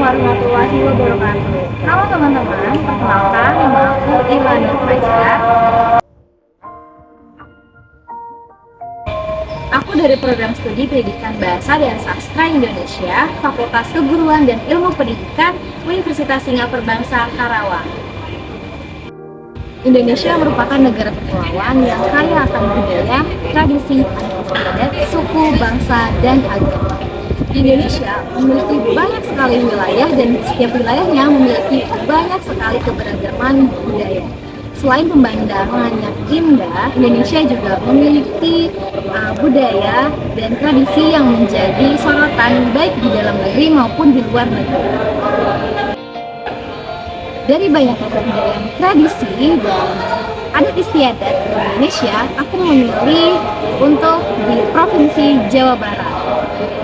warahmatullahi wabarakatuh. Halo teman-teman, perkenalkan nama aku Ilana Fajar. Aku dari program studi Pendidikan Bahasa dan Sastra Indonesia, Fakultas Keguruan dan Ilmu Pendidikan, Universitas Singapura Bangsa, Karawang. Indonesia merupakan negara kepulauan yang kaya akan budaya, tradisi, adat, suku, bangsa, dan agama. Indonesia memiliki banyak sekali wilayah dan setiap wilayahnya memiliki banyak sekali keberagaman budaya. Selain pemandangannya indah, Indonesia juga memiliki budaya dan tradisi yang menjadi sorotan baik di dalam negeri maupun di luar negeri. Dari banyaknya kebudayaan tradisi dan adat istiadat di Indonesia, aku memilih untuk di Provinsi Jawa Barat.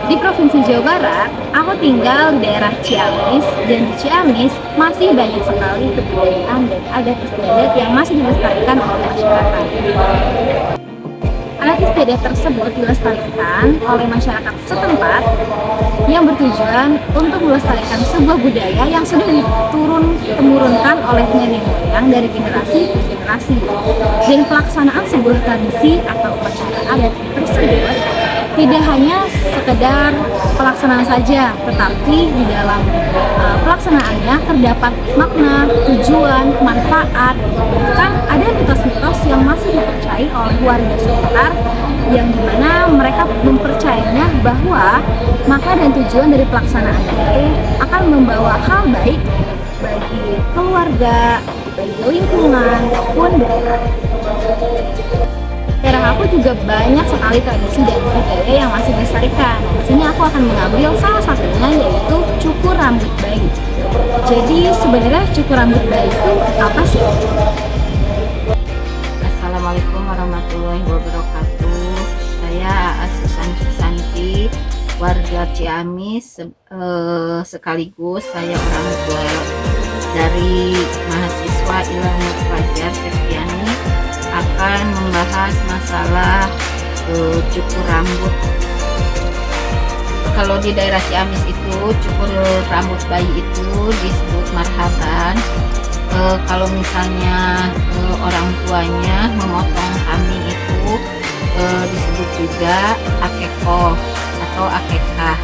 Di Provinsi Jawa Barat, aku tinggal di daerah Ciamis, dan di Ciamis masih banyak sekali kebudayaan dan adat istiadat yang masih dilestarikan oleh masyarakat. Adat istiadat tersebut dilestarikan oleh masyarakat setempat yang bertujuan untuk melestarikan sebuah budaya yang sudah diturun-temurunkan oleh nenek moyang dari generasi ke generasi. Dan pelaksanaan sebuah tradisi atau upacara adat tersebut tidak hanya sekedar pelaksanaan saja, tetapi di dalam pelaksanaannya terdapat makna, tujuan, manfaat, bahkan ada mitos-mitos yang masih dipercayai oleh warga sekitar, yang dimana mereka mempercayainya bahwa makna dan tujuan dari pelaksanaan itu akan membawa hal baik bagi keluarga, bagi lingkungan, maupun daerah. Daerah aku juga banyak sekali tradisi dan budaya yang masih dilestarikan. Di sini aku akan mengambil salah satunya, yaitu cukur rambut bayi. Jadi sebenarnya cukur rambut bayi itu apa sih? Assalamualaikum warahmatullahi wabarakatuh. Saya Susan Susanti, warga Ciamis, sekaligus saya orang tua dari mahasiswa Ilham Fajar Septiani, akan membahas masalah cukur rambut. Kalau di daerah Ciamis itu cukur rambut bayi itu disebut marhaban. Kalau misalnya orang tuanya memotong kambing itu disebut juga akekoh atau akekah.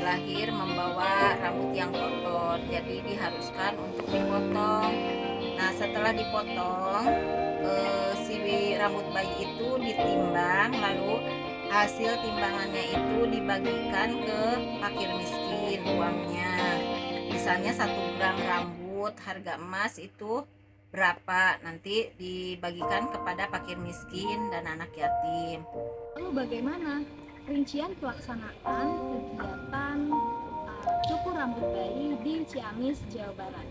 Lahir membawa rambut yang kotor, jadi diharuskan untuk dipotong. Nah, setelah dipotong, si rambut bayi itu ditimbang, lalu hasil timbangannya itu dibagikan ke fakir miskin uangnya. Misalnya 1 gram rambut harga emas itu berapa, nanti dibagikan kepada fakir miskin dan anak yatim. Lalu bagaimana rincian pelaksanaan kegiatan cukur rambut bayi di Ciamis, Jawa Barat?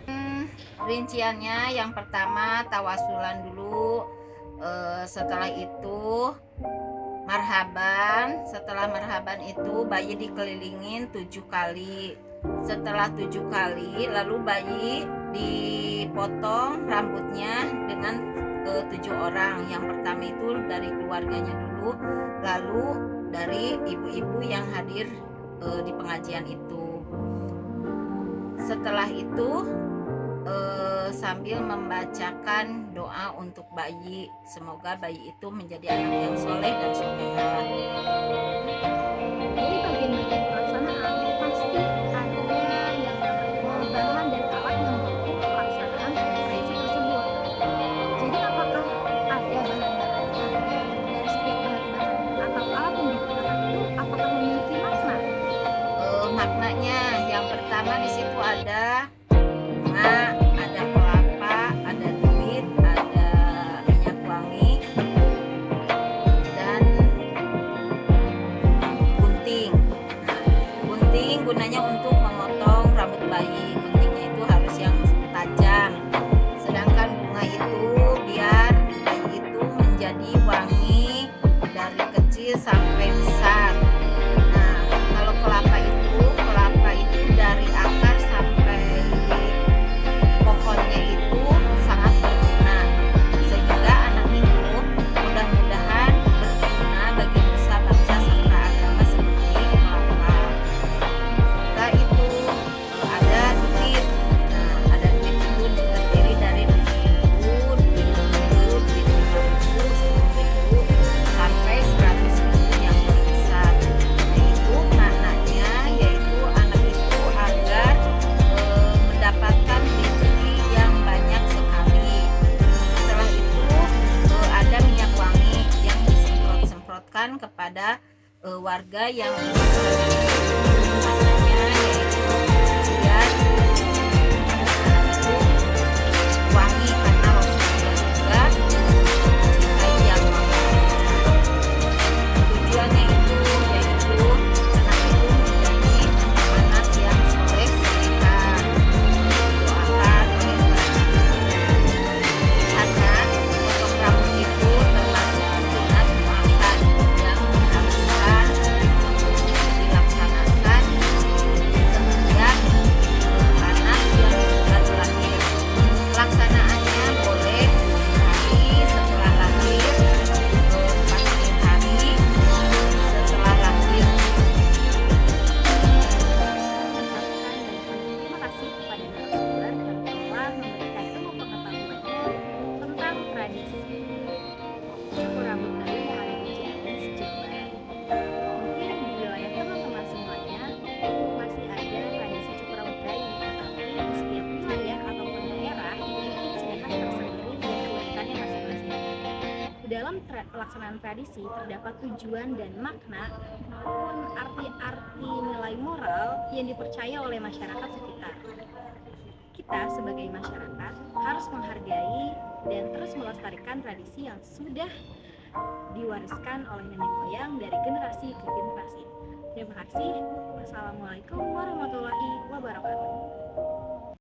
Rinciannya yang pertama tawasulan dulu, setelah itu marhaban. Setelah marhaban itu bayi dikelilingin 7 kali. Setelah 7 kali lalu bayi dipotong rambutnya dengan 7 orang. Yang pertama itu dari keluarganya dulu, lalu dari ibu-ibu yang hadir di pengajian itu. Setelah itu sambil membacakan doa untuk bayi, semoga bayi itu menjadi anak yang soleh dan solehah. Dari bagian-bagian pelaksanaan pasti ada yang namanya bahan dan alat yang mendukung pelaksanaan tradisi tersebut. Jadi apakah ada bahan-bahannya, dan dari setiap bahan-bahan atau alat yang digunakan itu apakah memiliki makna? Maknanya yang pertama di situ ada bunga, ada kelapa, ada duit, ada minyak wangi, dan gunting. Nah, gunting gunanya untuk memotong rambut bayi. Guntingnya itu harus yang tajam. Sedangkan bunga itu biar bayi keluarga yang katanya yaitu kemudian itu wangi karena Rasulullah juga mencintai yang wangi. Tujuannya itu yaitu anak itu menjadi anak yang soleh soleha, doakan oleh para karena potong rambut itu termasuk sunat muakkad yang diharuskan dilaksanakan setiap anak yang baru lahir. Pelaksanaannya boleh hari setelah lahir, 40 hari setelah lahir. Terima kasih kepada narasumber yang telah memberikan ilmu pengetahuannya tentang tradisi cukur rambut bayi yang ada di Ciamis, Jawa Barat. Mungkin di wilayah teman-teman semuanya masih ada tradisi cukur rambut bayi, tetapi di setiap wilayah ataupun daerah memiliki ciri khas tersendiri dan keunikannya masing-masing. Di dalam pelaksanaan tradisi terdapat tujuan dan makna maupun arti-arti nilai moral yang dipercaya oleh masyarakat sekitar. Kita sebagai masyarakat harus menghargai dan terus melestarikan tradisi yang sudah diwariskan oleh nenek moyang dari generasi ke generasi. Terima kasih. Wassalamualaikum warahmatullahi wabarakatuh.